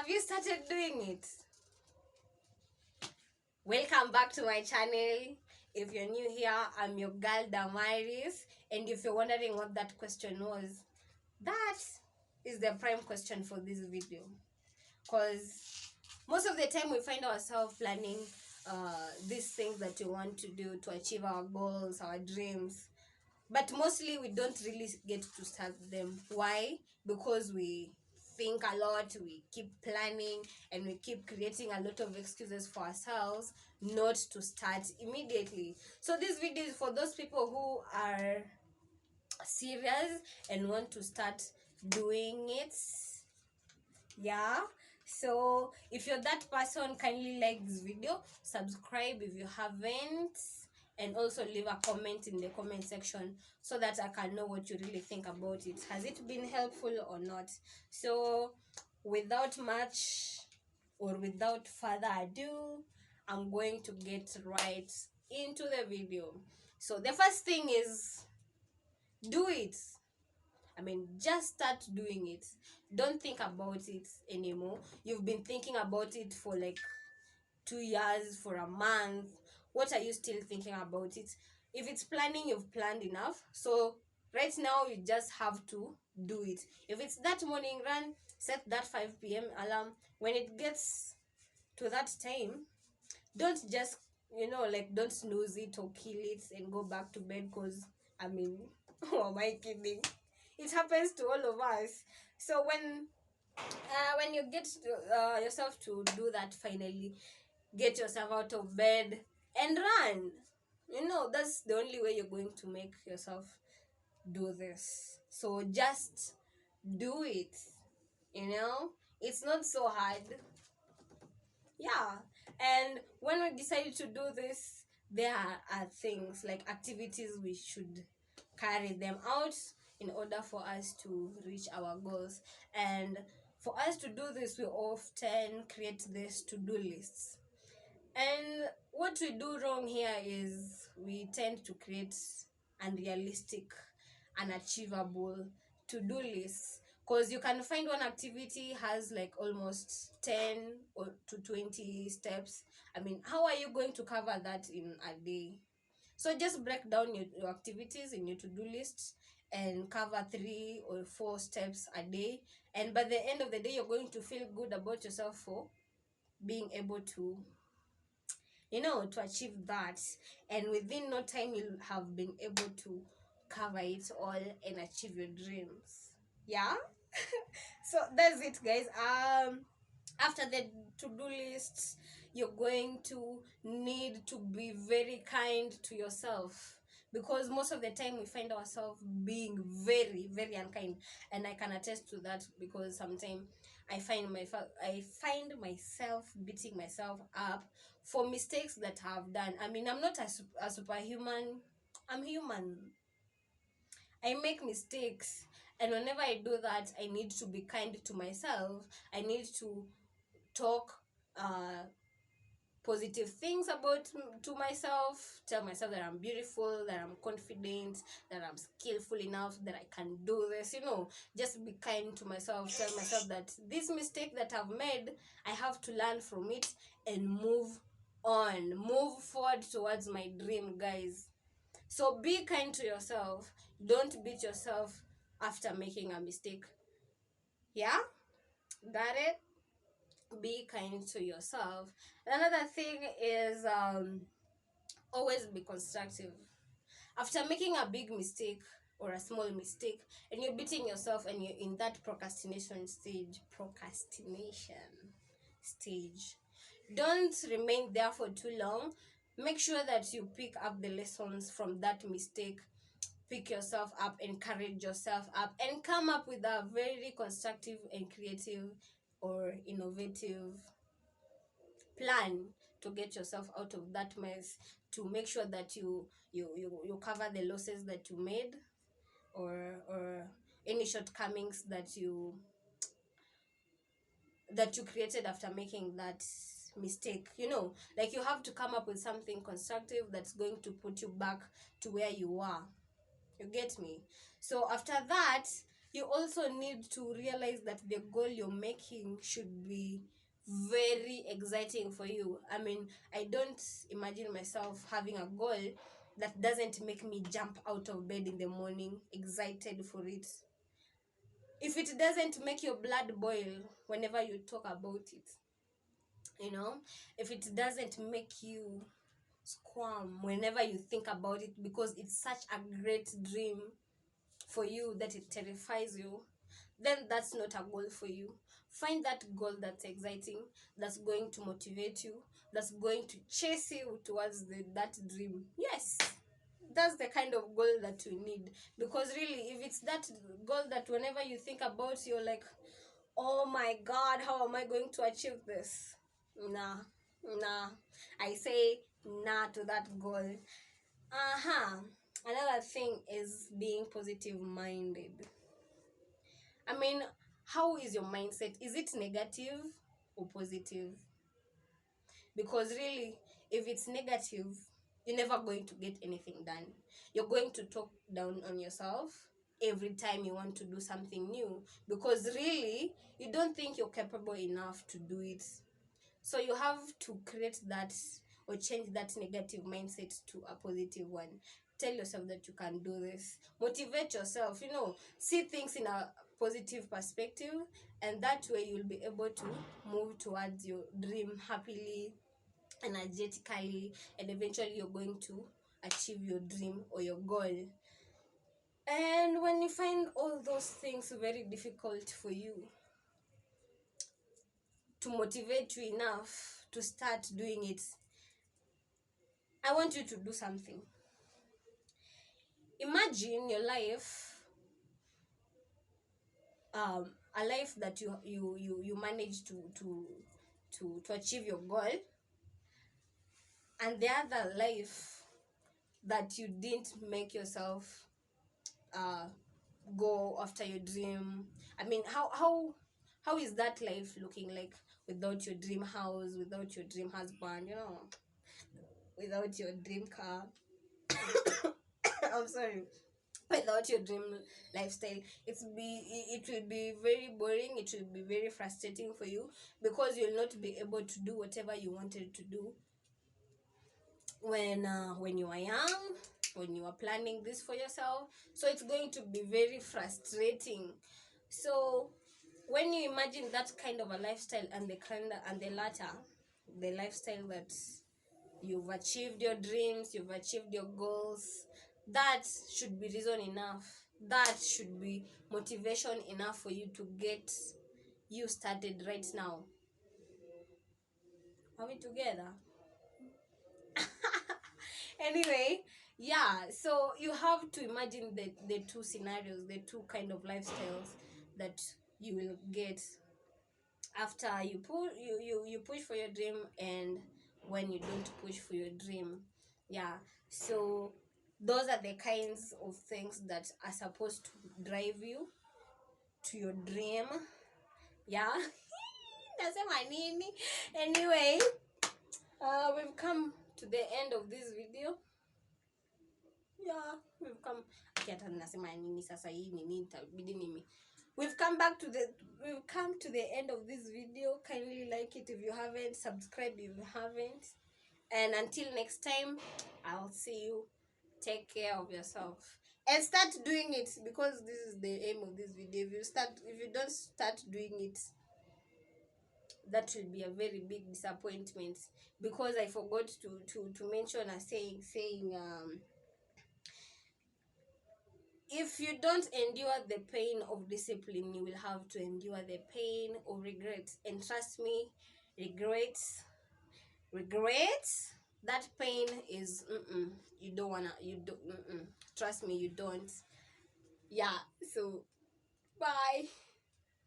you started doing it? Welcome back to my channel. If you're new here, I'm your girl Damaris, and if you're wondering what that question was, that is the prime question for this video, because most of the time we find ourselves planning these things that we want to do to achieve our goals, our dreams, but mostly we don't really get to start them. Why? Because we think a lot, we keep planning, and we keep creating a lot of excuses for ourselves not to start immediately. So this video is for those people who are serious and want to start doing it. Yeah, so if you're that person, kindly like this video, subscribe if you haven't, and also leave a comment in the comment section so that I can know what you really think about it. Has it been helpful or not? So without much or without further ado, I'm going to get right into the video. So the first thing is, do it. Just start doing it. Don't think about it anymore. You've been thinking about it for like 2 years, for a month. What are you still thinking about it? If it's planning, you've planned enough. So right now, you just have to do it. If it's that morning run, set that 5 p.m. alarm. When it gets to that time, don't just, don't snooze it or kill it and go back to bed, because, who am I kidding? It happens to all of us. So when you get yourself to do that, finally get yourself out of bed and run. That's the only way you're going to make yourself do this. So just do it. It's not so hard. Yeah. And when we decided to do this, there are things like activities we should carry them out in order for us to reach our goals. And for us to do this, we often create these to-do lists. And what we do wrong here is we tend to create unrealistic, unachievable to-do lists, because you can find one activity has like almost 10 or to 20 steps. How are you going to cover that in a day? So just break down your activities in your to-do list and cover 3 or 4 steps a day, and by the end of the day, you're going to feel good about yourself for being able to to achieve that. And within no time, you'll have been able to cover it all and achieve your dreams. Yeah. So that's it, guys. After the to-do lists, you're going to need to be very kind to yourself, because most of the time we find ourselves being very, very unkind. And I can attest to that, because sometimes I find myself beating myself up for mistakes that I've done. I'm not a superhuman. I'm human. I make mistakes, and whenever I do that, I need to be kind to myself. I need to talk positive things to myself, tell myself that I'm beautiful, that I'm confident, that I'm skillful enough, that I can do this. Just be kind to myself. Tell myself that this mistake that I've made, I have to learn from it and move on, move forward towards my dream, guys. So be kind to yourself. Don't beat yourself after making a mistake. Yeah? Got it? Be kind to yourself. Another thing is, always be constructive. After making a big mistake or a small mistake, and you're beating yourself, and you're in that procrastination stage, don't remain there for too long. Make sure that you pick up the lessons from that mistake. Pick yourself up, encourage yourself up, and come up with a very constructive and creative or innovative plan to get yourself out of that mess, to make sure that you cover the losses that you made, or any shortcomings that you created after making that mistake. Like, you have to come up with something constructive that's going to put you back to where you are. You get me? So after that, You also need to realize that the goal you're making should be very exciting for you. I mean, I don't imagine myself having a goal that doesn't make me jump out of bed in the morning excited for it. If it doesn't make your blood boil whenever you talk about it, you know, if it doesn't make you squirm whenever you think about it because it's such a great dream for you that it terrifies you, then that's not a goal for you. Find that goal that's exciting, that's going to motivate you, that's going to chase you towards that dream. Yes, that's the kind of goal that you need. Because really, if it's that goal that whenever you think about, you're like, oh my god, how am I going to achieve this? Nah, nah. I say nah to that goal. Another thing is being positive minded. I mean, how is your mindset? Is it negative or positive? Because really, if it's negative, you're never going to get anything done. You're going to talk down on yourself every time you want to do something new, because really, you don't think you're capable enough to do it. So you have to create that or change that negative mindset to a positive one. Tell yourself that you can do this. Motivate yourself, see things in a positive perspective, and that way you'll be able to move towards your dream happily, energetically, and eventually you're going to achieve your dream or your goal. And when you find all those things very difficult for you to motivate you enough to start doing it, I want you to do something. Imagine your life, a life that you managed to achieve your goal, and the other life that you didn't make yourself uh go after your dream. I mean, how is that life looking like without your dream house, without your dream husband, without your dream car? I'm sorry, without your dream lifestyle. It will be very boring, it will be very frustrating for you, because you'll not be able to do whatever you wanted to do when you are young, when you are planning this for yourself. So it's going to be very frustrating. So when you imagine that kind of a lifestyle, and the latter, the lifestyle that you've achieved your dreams, you've achieved your goals, that should be reason enough, that should be motivation enough for you to get you started right now. Are we together? Anyway, yeah, so you have to imagine the two scenarios, the two kind of lifestyles that you will get after you push for your dream, and when you don't push for your dream. Yeah, so those are the kinds of things that are supposed to drive you to your dream. Yeah. Nasema nini? Anyway, we've come to the end of this video. Yeah, we've come. Hata nasema nini sasa, hii nini itabidi nimi. We've come to the end of this video. Kindly like it if you haven't, subscribe if you haven't, and until next time, I'll see you. Take care of yourself and start doing it, because this is the aim of this video. If you don't start doing it, that will be a very big disappointment, because I forgot to mention a saying if you don't endure the pain of discipline, you will have to endure the pain of regret. And trust me, regret, that pain is, you don't wanna, you don't, trust me, you don't. Yeah, so bye.